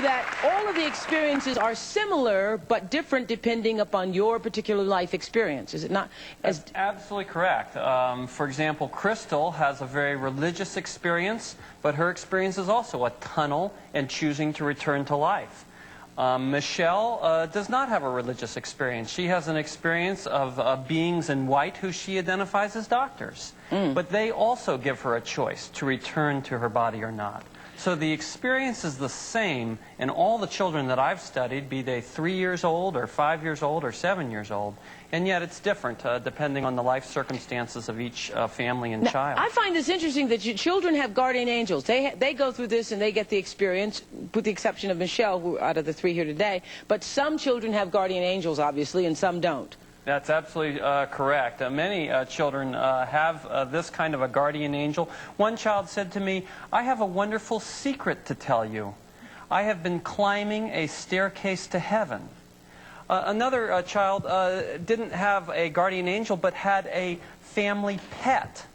that all of the experiences are similar but different depending upon your particular life experience. Is it not? That's absolutely correct. For example, Crystal has a very religious experience, but her experience is also a tunnel and choosing to return to life. Michelle does not have a religious experience. She has an experience of beings in white who she identifies as doctors. But they also give her a choice to return to her body or not. So the experience is the same in all the children that I've studied, be they 3 years old or 5 years old or 7 years old. And yet it's different depending on the life circumstances of each family and child. I find this interesting that children have guardian angels. They go through this and they get the experience, with the exception of Michelle, who out of the 3 here today. But some children have guardian angels, obviously, and some don't. That's absolutely correct. Many children have this kind of a guardian angel. One child said to me, "I have a wonderful secret to tell you. I have been climbing a staircase to heaven." Another child didn't have a guardian angel, but had a family pet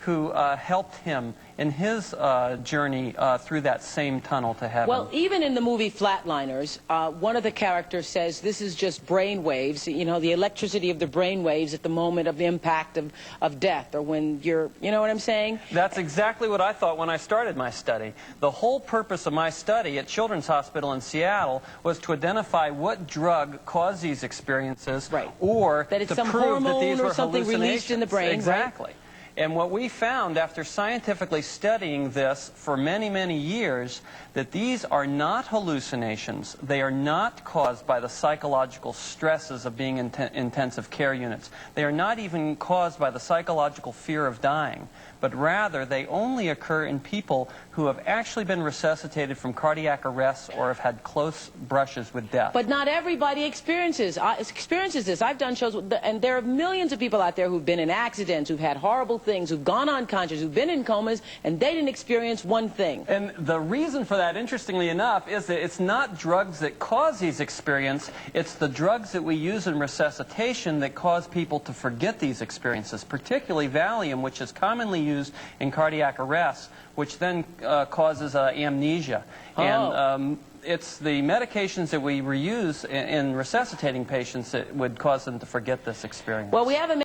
who helped him in his journey through that same tunnel to heaven. Well, even in the movie Flatliners, one of the characters says this is just brain waves, you know, the electricity of the brain waves at the moment of the impact of death, or when you're, you know what I'm saying? That's exactly what I thought when I started my study. The whole purpose of my study at Children's Hospital in Seattle was to identify what drug caused these experiences, right, or that it's to some prove hormone that these or were something released in the brain. Exactly. Right? And what we found after scientifically studying this for many, many years, that these are not hallucinations. They are not caused by the psychological stresses of being in intensive care units. They are not even caused by the psychological fear of dying. But rather, they only occur in people who have actually been resuscitated from cardiac arrests or have had close brushes with death. But not everybody experiences this. I've done shows, and there are millions of people out there who've been in accidents, who've had horrible things, who've gone unconscious, who've been in comas, and they didn't experience one thing. And the reason for that, interestingly enough, is that it's not drugs that cause these experiences. It's the drugs that we use in resuscitation that cause people to forget these experiences, particularly Valium, which is commonly used in cardiac arrests, which then causes amnesia. Oh. And it's the medications that we reuse in resuscitating patients that would cause them to forget this experience. Well, we have a